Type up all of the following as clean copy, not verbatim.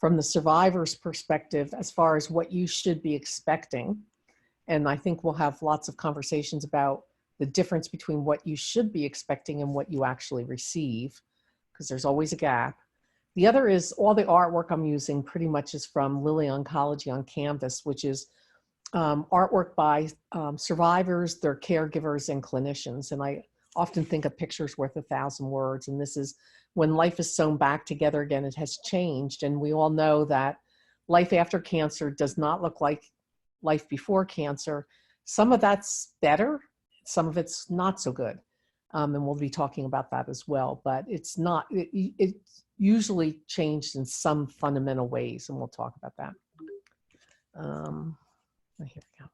from the survivor's perspective as far as what you should be expecting. And I think we'll have lots of conversations about the difference between what you should be expecting and what you actually receive, because there's always a gap. The other is all the artwork I'm using pretty much is from Lily Oncology on Canvas, which is artwork by survivors, their caregivers, and clinicians. And I often think a picture's worth 1,000 words. And this is when life is sewn back together again, it has changed. And we all know that life after cancer does not look like life before cancer. Some of that's better, some of it's not so good. And we'll be talking about that as well. But it's not, it usually changed in some fundamental ways, and we'll talk about that. Here we go.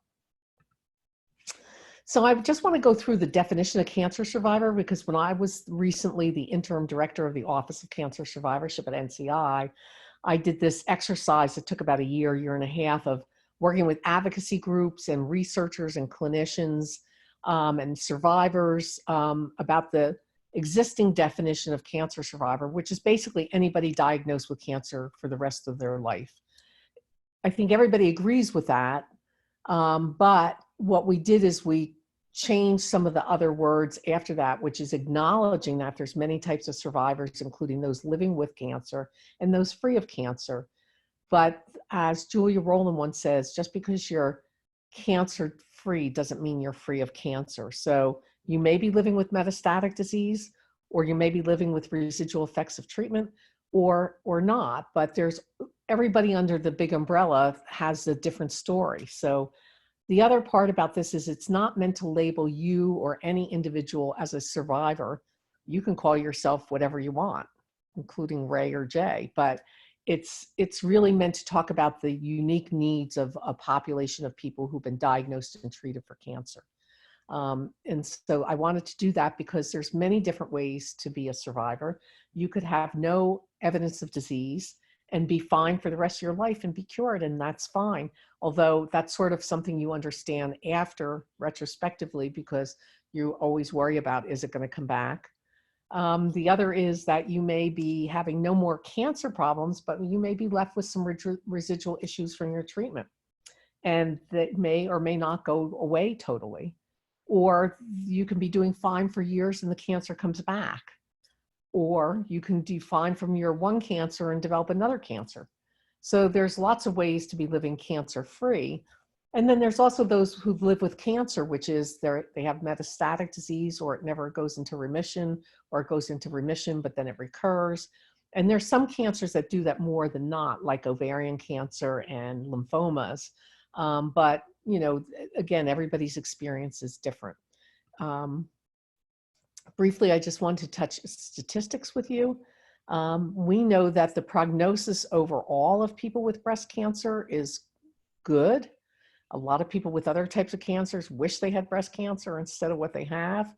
So I just want to go through the definition of cancer survivor, because when I was recently the interim director of the Office of Cancer Survivorship at NCI, I did this exercise that took about a year, year and a half of working with advocacy groups and researchers and clinicians and survivors about the existing definition of cancer survivor, which is basically anybody diagnosed with cancer for the rest of their life. I think everybody agrees with that. But what we did is we changed some of the other words after that, which is acknowledging that there's many types of survivors, including those living with cancer and those free of cancer. But as Julia Rowland once says, just because you're cancer free doesn't mean you're free of cancer. So you may be living with metastatic disease, or you may be living with residual effects of treatment, or not. But there's everybody under the big umbrella has a different story. So the other part about this is it's not meant to label you or any individual as a survivor. You can call yourself whatever you want, including Ray or Jay, but it's really meant to talk about the unique needs of a population of people who've been diagnosed and treated for cancer. And so I wanted to do that because there's many different ways to be a survivor. You could have no evidence of disease and be fine for the rest of your life and be cured, and that's fine. Although that's sort of something you understand after retrospectively, because you always worry about, is it going to come back? The other is that you may be having no more cancer problems, but you may be left with some residual issues from your treatment, and that may or may not go away totally. Or you can be doing fine for years and the cancer comes back. Or you can do fine from your one cancer and develop another cancer. So there's lots of ways to be living cancer-free. And then there's also those who live with cancer, which is they have metastatic disease, or it never goes into remission, or it goes into remission, but then it recurs. And there's some cancers that do that more than not, like ovarian cancer and lymphomas. But, you know, again, everybody's experience is different. Briefly, I just want to touch statistics with you. We know that the prognosis overall of people with breast cancer is good. A lot of people with other types of cancers wish they had breast cancer instead of what they have,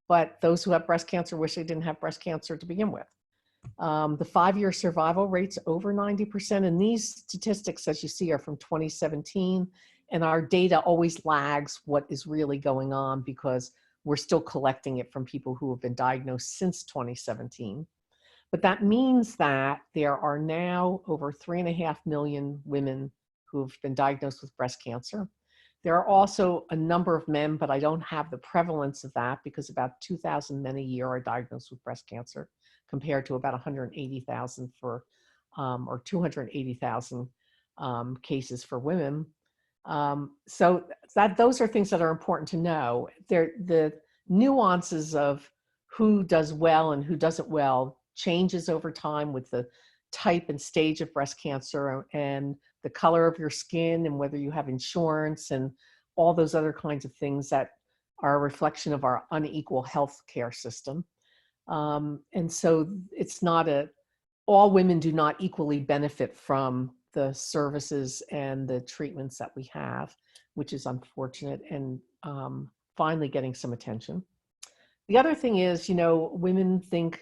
but those who have breast cancer wish they didn't have breast cancer to begin with. The 5-year survival rate's over 90%, and these statistics, as you see, are from 2017, and our data always lags what is really going on because we're still collecting it from people who have been diagnosed since 2017. But that means that there are now over 3.5 million women who have been diagnosed with breast cancer. There are also a number of men, but I don't have the prevalence of that because about 2,000 men a year are diagnosed with breast cancer compared to about 180,000 for, or 280,000 cases for women. So those are things that are important to know. The nuances of who does well and who doesn't well changes over time with the type and stage of breast cancer and the color of your skin and whether you have insurance and all those other kinds of things that are a reflection of our unequal health care system. And so it's not all women do not equally benefit from the services and the treatments that we have, which is unfortunate and finally getting some attention. The other thing is, you know, women think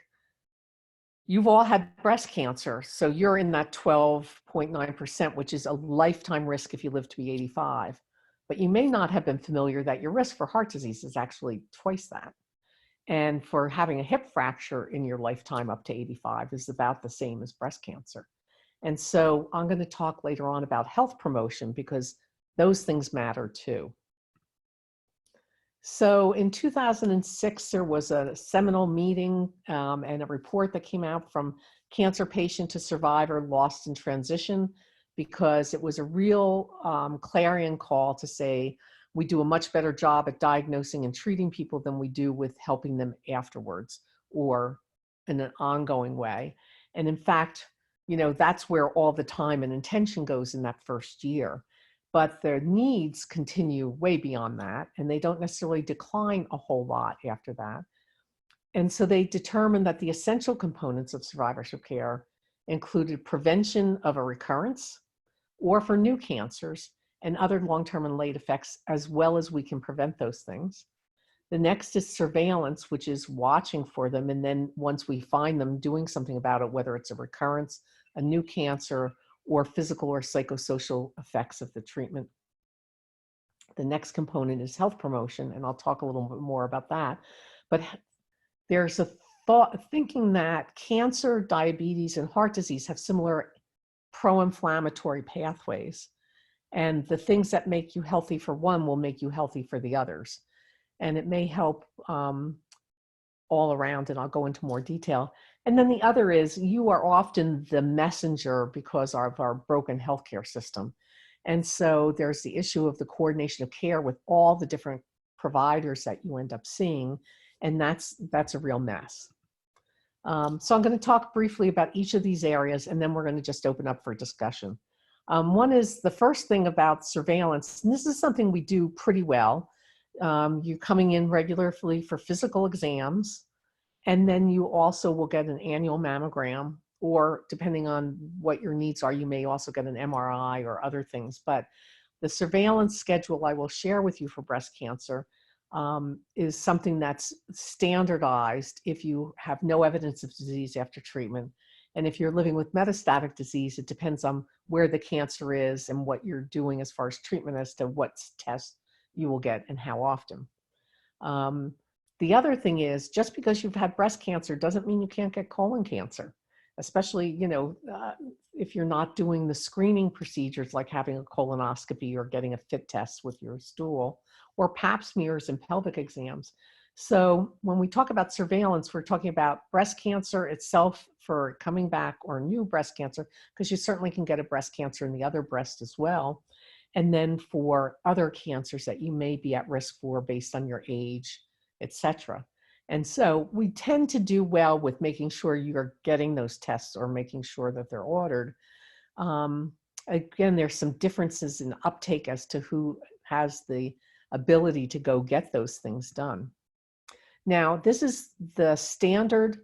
you've all had breast cancer, so you're in that 12.9%, which is a lifetime risk if you live to be 85. But you may not have been familiar that your risk for heart disease is actually twice that. And for having a hip fracture in your lifetime up to 85 is about the same as breast cancer. And so I'm going to talk later on about health promotion because those things matter too. So in 2006, there was a seminal meeting and a report that came out from Cancer Patient to Survivor Lost in Transition, because it was a real clarion call to say we do a much better job at diagnosing and treating people than we do with helping them afterwards or in an ongoing way. And in fact, you know, that's where all the time and intention goes in that first year. But their needs continue way beyond that, and they don't necessarily decline a whole lot after that. And so they determined that the essential components of survivorship care included prevention of a recurrence or for new cancers and other long-term and late effects, as well as we can prevent those things. The next is surveillance, which is watching for them. And then once we find them, doing something about it, whether it's a recurrence, a new cancer, or physical or psychosocial effects of the treatment. The next component is health promotion, and I'll talk a little bit more about that. But there's a thinking that cancer, diabetes, and heart disease have similar pro-inflammatory pathways. And the things that make you healthy for one will make you healthy for the others. And it may help all around, and I'll go into more detail. And then the other is you are often the messenger because of our broken healthcare system. And so there's the issue of the coordination of care with all the different providers that you end up seeing, and that's a real mess. So I'm going to talk briefly about each of these areas, and then we're going to just open up for discussion. One is the first thing about surveillance, and this is something we do pretty well. You're coming in regularly for physical exams, and then you also will get an annual mammogram, or depending on what your needs are, you may also get an MRI or other things. But the surveillance schedule I will share with you for breast cancer is something that's standardized if you have no evidence of disease after treatment. And if you're living with metastatic disease, it depends on where the cancer is and what you're doing as far as treatment as to what tests you will get and how often. The other thing is, just because you've had breast cancer doesn't mean you can't get colon cancer, especially, you know, if you're not doing the screening procedures like having a colonoscopy or getting a fit test with your stool, or pap smears and pelvic exams. So when we talk about surveillance, we're talking about breast cancer itself for coming back, or new breast cancer, because you certainly can get a breast cancer in the other breast as well. And then for other cancers that you may be at risk for based on your age, etc. And so we tend to do well with making sure you're getting those tests or making sure that they're ordered. Again, there's some differences in uptake as to who has the ability to go get those things done. Now, this is the standard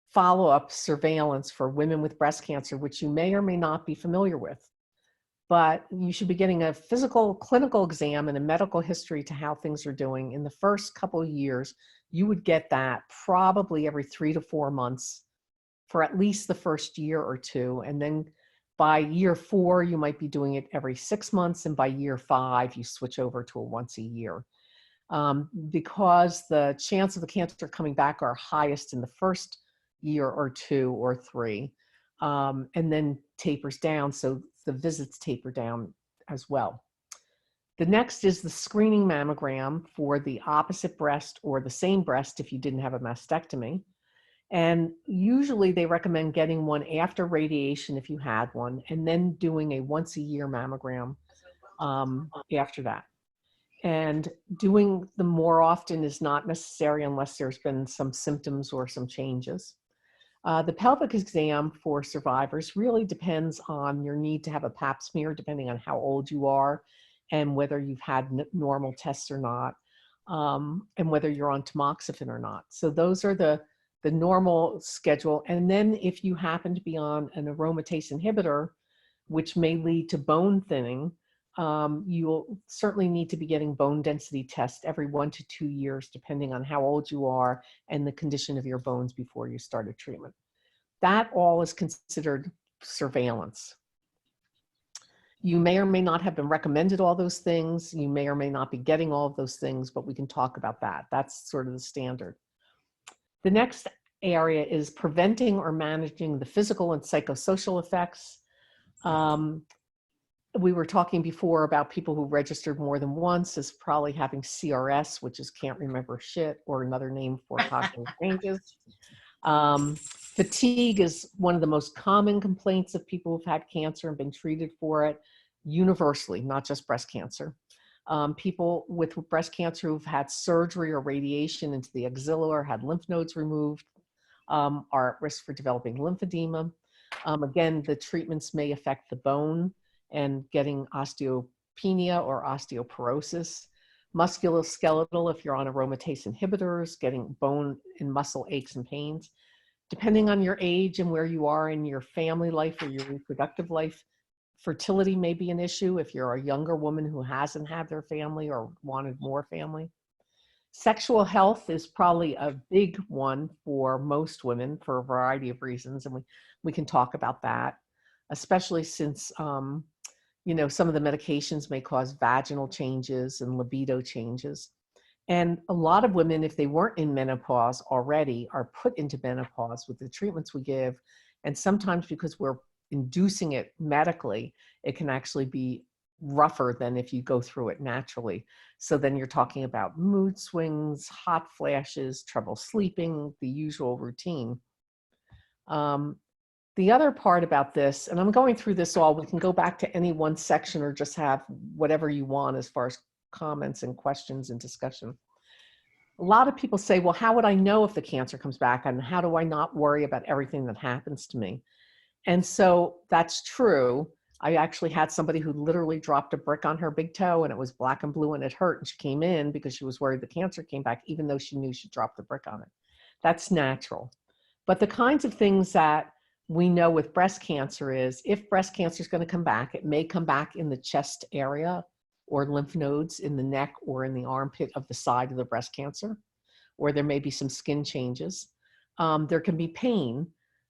follow-up surveillance for women with breast cancer, which you may or may not be familiar with. But you should be getting a physical clinical exam and a medical history to how things are doing. In the first couple of years, you would get that probably every 3 to 4 months for at least the first year or two. And then by year 4, you might be doing it every 6 months. And by year 5, you switch over to a once a year. Because the chance of the cancer coming back are highest in the first year or 2 or 3, and then tapers down. So the visits taper down as well. The next is the screening mammogram for the opposite breast or the same breast if you didn't have a mastectomy. And usually they recommend getting one after radiation if you had one, and then doing a once a year mammogram after that. And doing them more often is not necessary unless there's been some symptoms or some changes. The pelvic exam for survivors really depends on your need to have a pap smear, depending on how old you are and whether you've had normal tests or not, and whether you're on tamoxifen or not. So those are the normal schedule. And then if you happen to be on an aromatase inhibitor, which may lead to bone thinning, you'll certainly need to be getting bone density tests every 1 to 2 years, depending on how old you are and the condition of your bones before you start a treatment. That all is considered surveillance. You may or may not have been recommended all those things. You may or may not be getting all of those things, but we can talk about that. That's sort of the standard. The next area is preventing or managing the physical and psychosocial effects. Um, we were talking before about people who registered more than once as probably having CRS, which is can't remember shit, or another name for cognitive changes. Fatigue is one of the most common complaints of people who've had cancer and been treated for it universally, not just breast cancer. People with breast cancer who've had surgery or radiation into the axilla or had lymph nodes removed are at risk for developing lymphedema. Again, the treatments may affect the bone and getting osteopenia or osteoporosis. Musculoskeletal, if you're on aromatase inhibitors, getting bone and muscle aches and pains. Depending on your age and where you are in your family life or your reproductive life, fertility may be an issue if you're a younger woman who hasn't had their family or wanted more family. Sexual health is probably a big one for most women for a variety of reasons, and we can talk about that, especially since you know, some of the medications may cause vaginal changes and libido changes. And a lot of women, if they weren't in menopause already, are put into menopause with the treatments we give. And sometimes because we're inducing it medically, it can actually be rougher than if you go through it naturally. So then you're talking about mood swings, hot flashes, trouble sleeping, the usual routine. The other part about this, and I'm going through this all, we can go back to any one section or just have whatever you want as far as comments and questions and discussion. A lot of people say, well, how would I know if the cancer comes back? And how do I not worry about everything that happens to me? And so that's true. I actually had somebody who literally dropped a brick on her big toe and it was black and blue and it hurt. And she came in because she was worried the cancer came back, even though she knew she dropped the brick on it. That's natural. But the kinds of things that we know with breast cancer is if breast cancer is going to come back, it may come back in the chest area or lymph nodes in the neck or in the armpit of the side of the breast cancer, or there may be some skin changes. There can be pain.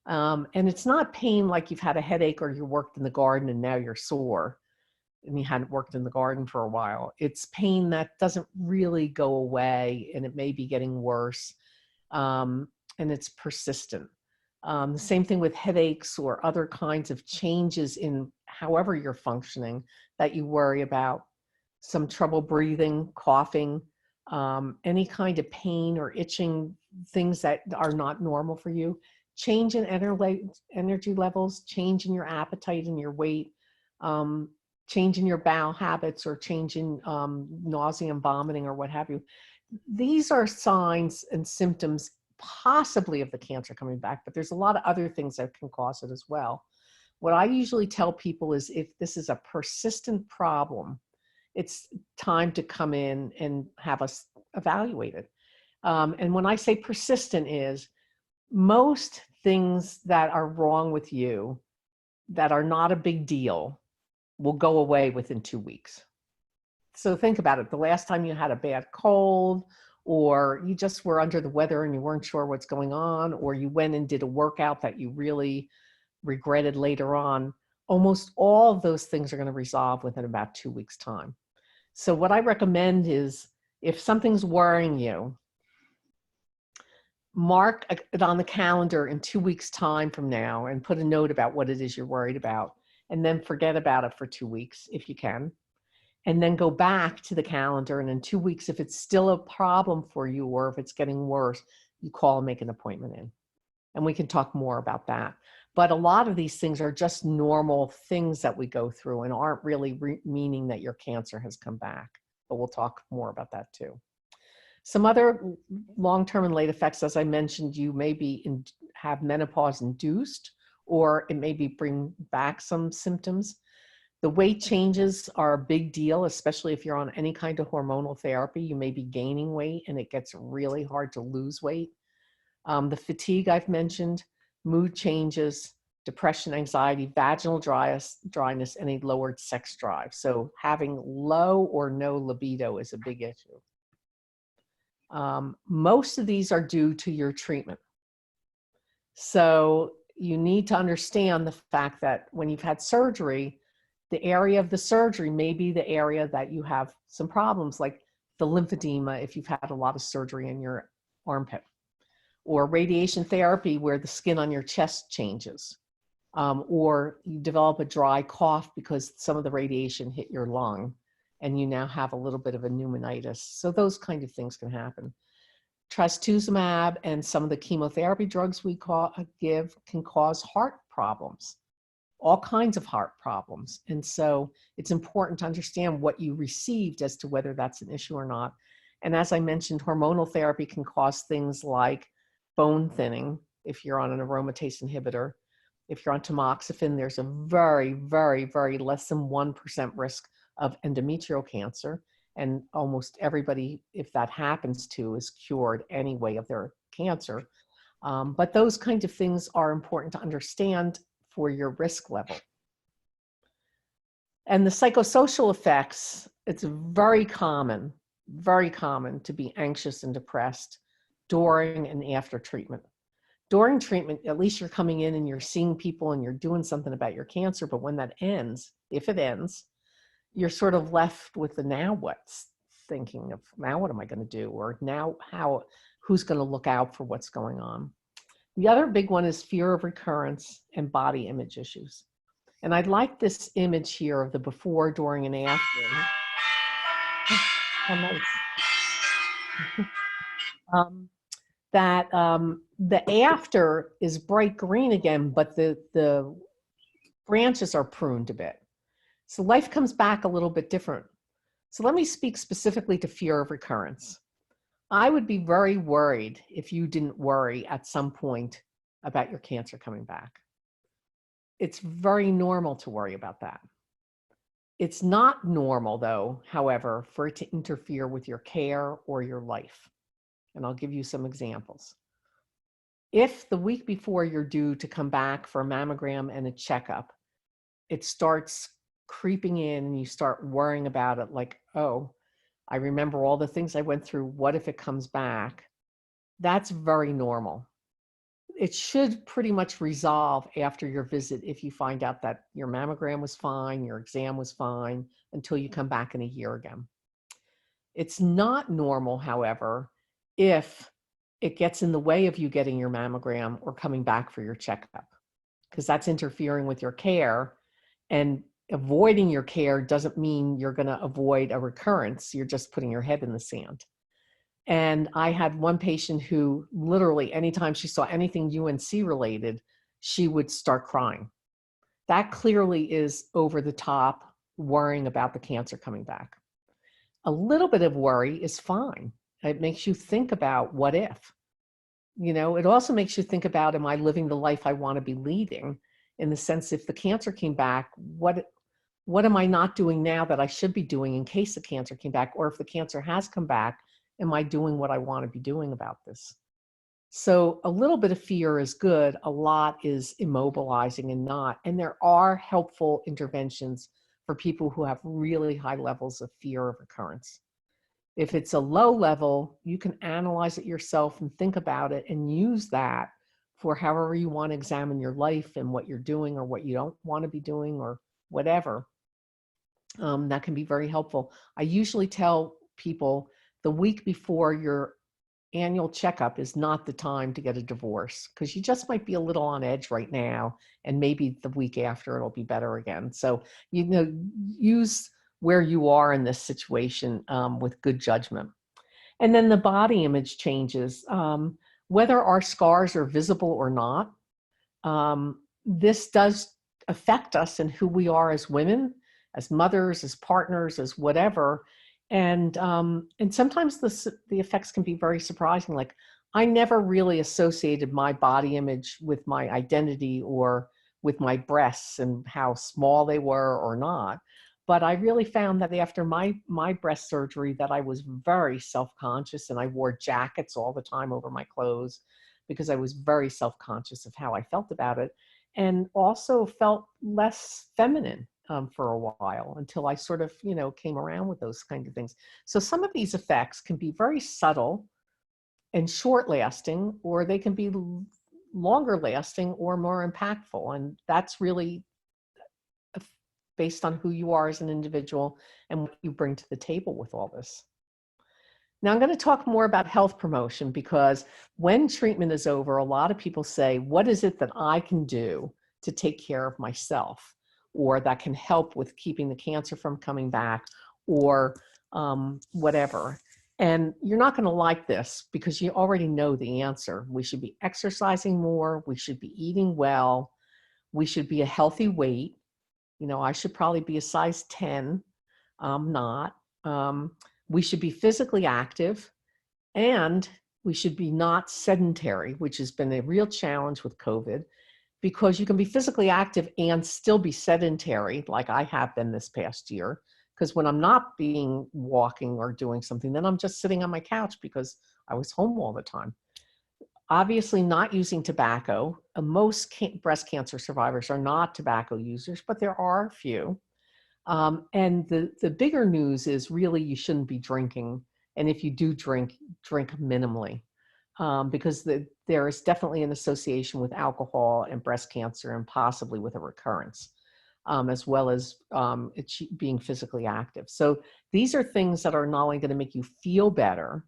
And it's not pain like you've had a headache or you worked in the garden and now you're sore and you hadn't worked in the garden for a while. It's pain that doesn't really go away and it may be getting worse, and it's persistent. The same thing with headaches or other kinds of changes in however you're functioning that you worry about. Some trouble breathing, coughing, any kind of pain or itching, things that are not normal for you. Change in energy levels, change in your appetite and your weight, change in your bowel habits or change in nausea and vomiting or what have you. These are signs and symptoms possibly of the cancer coming back, but there's a lot of other things that can cause it as well. What I usually tell people is if this is a persistent problem, it's time to come in and have us evaluate it. And when I say persistent is most things that are wrong with you that are not a big deal will go away within 2 weeks. So think about it. The last time you had a bad cold, or you just were under the weather and you weren't sure what's going on, or you went and did a workout that you really regretted later on, almost all of those things are going to resolve within about 2 weeks' time. So what I recommend is if something's worrying you, mark it on the calendar in 2 weeks' time from now and put a note about what it is you're worried about, and then forget about it for 2 weeks if you can. And then go back to the calendar, and in 2 weeks, if it's still a problem for you or if it's getting worse, you call and make an appointment in. And we can talk more about that. But a lot of these things are just normal things that we go through and aren't really meaning that your cancer has come back. But we'll talk more about that too. Some other long-term and late effects, as I mentioned, you may have menopause induced, or it may bring back some symptoms. The weight changes are a big deal, especially if you're on any kind of hormonal therapy. You may be gaining weight and it gets really hard to lose weight. The fatigue I've mentioned, mood changes, depression, anxiety, vaginal dryness, and a lowered sex drive. So having low or no libido is a big issue. Most of these are due to your treatment. So you need to understand the fact that when you've had surgery, the area of the surgery may be the area that you have some problems, like the lymphedema if you've had a lot of surgery in your armpit, or radiation therapy where the skin on your chest changes. or you develop a dry cough because some of the radiation hit your lung and you now have a little bit of a pneumonitis. So those kind of things can happen. Trastuzumab and some of the chemotherapy drugs we give can cause heart problems, all kinds of heart problems. And so it's important to understand what you received as to whether that's an issue or not. And as I mentioned, hormonal therapy can cause things like bone thinning if you're on an aromatase inhibitor. If you're on tamoxifen, there's a very, very, very less than 1% risk of endometrial cancer. And almost everybody, if that happens to, is cured anyway of their cancer. But those kinds of things are important to understand for your risk level. And the psychosocial effects, it's very common to be anxious and depressed during and after treatment. During treatment, at least you're coming in and you're seeing people and you're doing something about your cancer. But when that ends, if it ends, you're sort of left with the now what's, thinking of now what am I going to do? Or now who's going to look out for what's going on? The other big one is fear of recurrence and body image issues. And I'd like this image here of the before, during, and after. Oh, nice. The after is bright green again, but the branches are pruned a bit. So life comes back a little bit different. So let me speak specifically to fear of recurrence. I would be very worried if you didn't worry at some point about your cancer coming back. It's very normal to worry about that. It's not normal, though, however, for it to interfere with your care or your life. And I'll give you some examples. If the week before you're due to come back for a mammogram and a checkup, it starts creeping in and you start worrying about it like, oh, I remember all the things I went through. What if it comes back? That's very normal. It should pretty much resolve after your visit if you find out that your mammogram was fine, your exam was fine, until you come back in a year again. It's not normal, however, if it gets in the way of you getting your mammogram or coming back for your checkup, because that's interfering with your care. And avoiding your care doesn't mean you're going to avoid a recurrence. You're just putting your head in the sand. And I had one patient who literally anytime she saw anything UNC related, she would start crying. That clearly is over the top worrying about the cancer coming back. A little bit of worry is fine. It makes you think about what if. You know, it also makes you think about, am I living the life I want to be leading? In the sense, if the cancer came back, what am I not doing now that I should be doing in case the cancer came back? Or if the cancer has come back, am I doing what I want to be doing about this? So a little bit of fear is good. A lot is immobilizing and not. And there are helpful interventions for people who have really high levels of fear of recurrence. If it's a low level, you can analyze it yourself and think about it and use that for however you want to examine your life and what you're doing or what you don't want to be doing or whatever. That can be very helpful. I usually tell people the week before your annual checkup is not the time to get a divorce, because you just might be a little on edge right now, and maybe the week after it'll be better again. So, you know, use where you are in this situation with good judgment. And then the body image changes. Whether our scars are visible or not, this does affect us and who we are as women, as mothers, as partners, as whatever. And sometimes the effects can be very surprising. Like, I never really associated my body image with my identity or with my breasts and how small they were or not. But I really found that after my breast surgery that I was very self-conscious, and I wore jackets all the time over my clothes because I was very self-conscious of how I felt about it, and also felt less feminine for a while until I sort of, you know, came around with those kind of things. So some of these effects can be very subtle and short lasting, or they can be longer lasting or more impactful. And that's really based on who you are as an individual and what you bring to the table with all this. Now I'm going to talk more about health promotion, because when treatment is over, a lot of people say, what is it that I can do to take care of myself, or that can help with keeping the cancer from coming back, or whatever. And you're not going to like this because you already know the answer. We should be exercising more. We should be eating well. We should be a healthy weight. You know, I should probably be a size 10. I'm not. We should be physically active, and we should be not sedentary, which has been a real challenge with COVID, because you can be physically active and still be sedentary, like I have been this past year. Because when I'm not being walking or doing something, then I'm just sitting on my couch because I was home all the time. Obviously not using tobacco. Most breast cancer survivors are not tobacco users, but there are a few. And the bigger news is really you shouldn't be drinking. And if you do drink, drink minimally. Because there is definitely an association with alcohol and breast cancer, and possibly with a recurrence, as well as being physically active. So these are things that are not only going to make you feel better,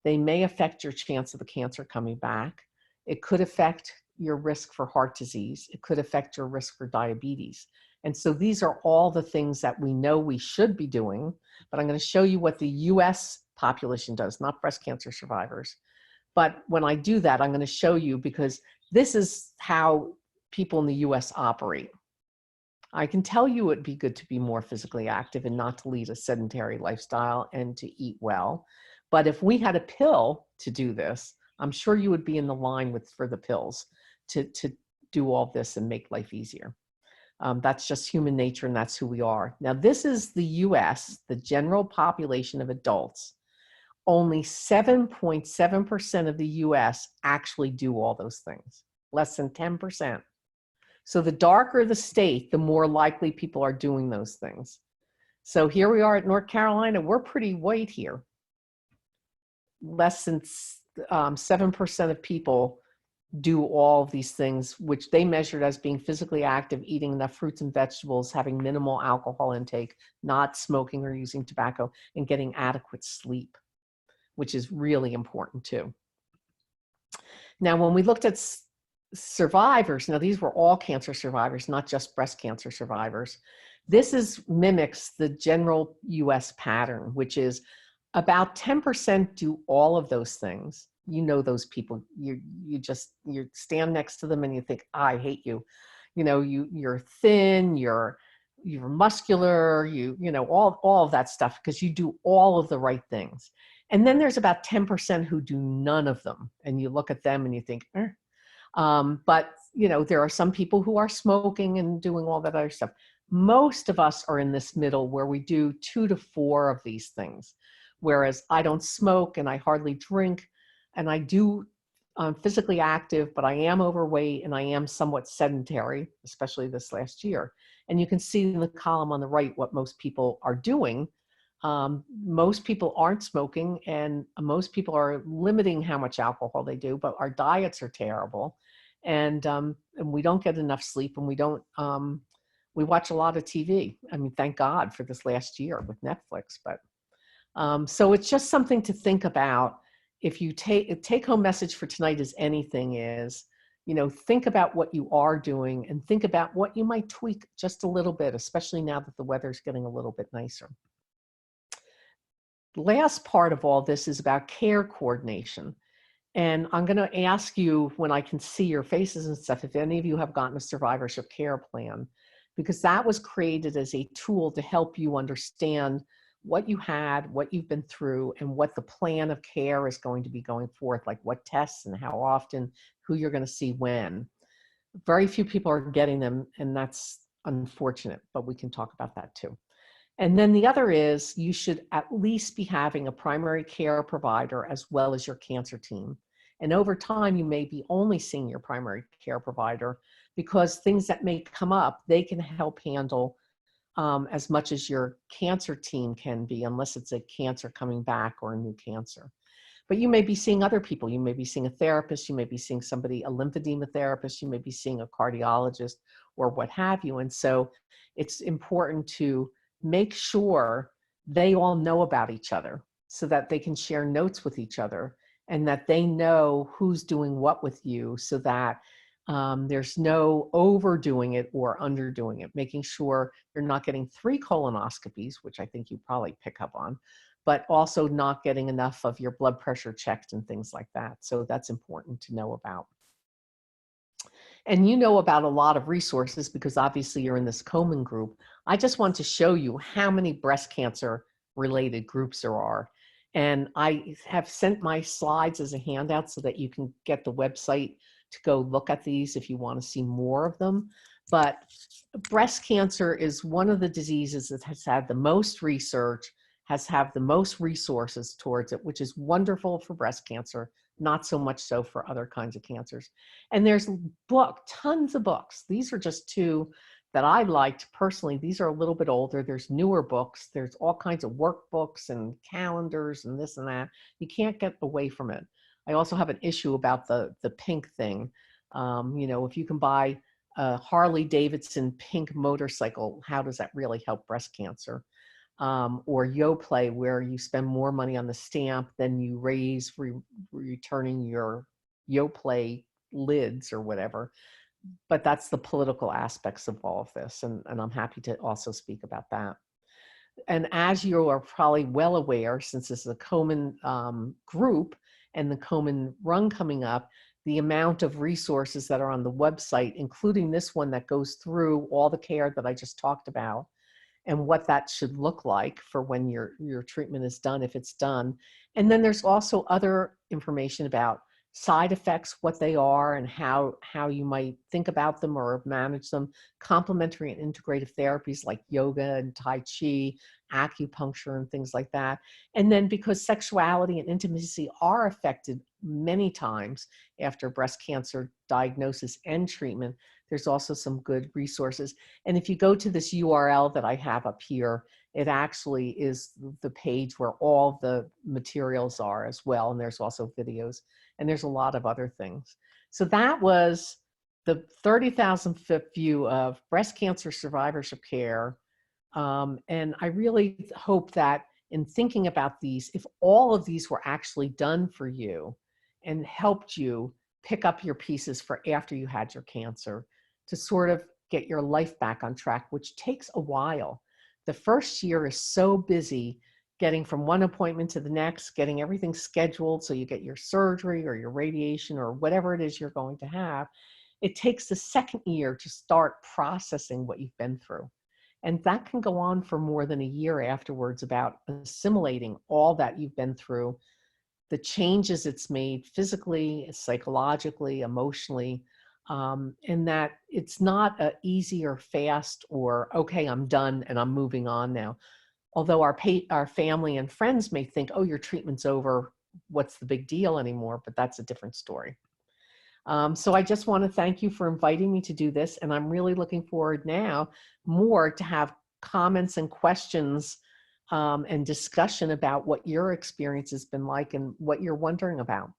they may affect your chance of the cancer coming back. It could affect your risk for heart disease. It could affect your risk for diabetes. And so these are all the things that we know we should be doing, but I'm going to show you what the US population does, not breast cancer survivors. But when I do that, I'm going to show you, because this is how people in the US operate. I can tell you it'd be good to be more physically active and not to lead a sedentary lifestyle and to eat well. But if we had a pill to do this, I'm sure you would be in the line for the pills to do all this and make life easier. That's just human nature, and that's who we are. Now, this is the US, the general population of adults. Only 7.7% of the US actually do all those things, less than 10%. So the darker the state, the more likely people are doing those things. So here we are at North Carolina, we're pretty white here. Less than 7% of people do all of these things, which they measured as being physically active, eating enough fruits and vegetables, having minimal alcohol intake, not smoking or using tobacco, and getting adequate sleep, which is really important too. Now, when we looked at survivors, now these were all cancer survivors, not just breast cancer survivors. This mimics the general US pattern, which is about 10% do all of those things. You know those people. You stand next to them and you think, I hate you. You know, you're thin, you're muscular, you know, all of that stuff, because you do all of the right things. And then there's about 10% who do none of them. And you look at them and you think, eh. But, you know, there are some people who are smoking and doing all that other stuff. Most of us are in this middle where we do 2 to 4 of these things. Whereas I don't smoke and I hardly drink, and I do physically active, but I am overweight and I am somewhat sedentary, especially this last year. And you can see in the column on the right what most people are doing. Most people aren't smoking, and most people are limiting how much alcohol they do, but our diets are terrible. And we don't get enough sleep, and we watch a lot of TV. I mean, thank God for this last year with Netflix, but so it's just something to think about. If you take home message for tonight is anything is, you know, think about what you are doing and think about what you might tweak just a little bit, especially now that the weather's getting a little bit nicer. The last part of all this is about care coordination. And I'm going to ask you, when I can see your faces and stuff, if any of you have gotten a survivorship care plan, because that was created as a tool to help you understand what you had, what you've been through, and what the plan of care is going to be going forth, like what tests and how often, who you're going to see when. Very few people are getting them, and that's unfortunate, but we can talk about that too. And then the other is you should at least be having a primary care provider as well as your cancer team. And over time, you may be only seeing your primary care provider, because things that may come up, they can help handle as much as your cancer team can be, unless it's a cancer coming back or a new cancer. But you may be seeing other people. You may be seeing a therapist. You may be seeing somebody, a lymphedema therapist. You may be seeing a cardiologist or what have you. And so it's important to make sure they all know about each other so that they can share notes with each other, and that they know who's doing what with you, so that There's no overdoing it or underdoing it, making sure you're not getting 3 colonoscopies, which I think you probably pick up on, but also not getting enough of your blood pressure checked and things like that. So that's important to know about. And you know about a lot of resources because obviously you're in this Komen group. I just want to show you how many breast cancer related groups there are. And I have sent my slides as a handout so that you can get the website to go look at these if you want to see more of them. But breast cancer is one of the diseases that has had the most research, has had the most resources towards it, which is wonderful for breast cancer, not so much so for other kinds of cancers. And there's tons of books. These are just 2 that I liked personally. These are a little bit older. There's newer books. There's all kinds of workbooks and calendars and this and that. You can't get away from it. I also have an issue about the pink thing. You know, if you can buy a Harley Davidson pink motorcycle, how does that really help breast cancer? Or Yoplait, where you spend more money on the stamp than you raise returning your Yoplait lids or whatever. But that's the political aspects of all of this, and I'm happy to also speak about that. And as you are probably well aware, since this is a Komen group and the Komen run coming up, the amount of resources that are on the website, including this one that goes through all the care that I just talked about, and what that should look like for when your treatment is done, if it's done. And then there's also other information about side effects, what they are, and how you might think about them or manage them, complementary and integrative therapies like yoga and Tai Chi, acupuncture, and things like that. And then because sexuality and intimacy are affected many times after breast cancer diagnosis and treatment, there's also some good resources. And if you go to this URL that I have up here, it actually is the page where all the materials are as well. And there's also videos, and there's a lot of other things. So that was the 30,000 foot view of breast cancer survivorship care. And I really hope that in thinking about these, if all of these were actually done for you and helped you pick up your pieces for after you had your cancer, to sort of get your life back on track, which takes a while. The first year is so busy getting from one appointment to the next, getting everything scheduled so you get your surgery or your radiation or whatever it is you're going to have. It takes the second year to start processing what you've been through. And that can go on for more than a year afterwards, about assimilating all that you've been through, the changes it's made physically, psychologically, emotionally, and that it's not a easy or fast or, okay, I'm done and I'm moving on now. Although our family and friends may think, oh, your treatment's over, what's the big deal anymore? But that's a different story. So I just want to thank you for inviting me to do this. And I'm really looking forward now more to have comments and questions and discussion about what your experience has been like and what you're wondering about.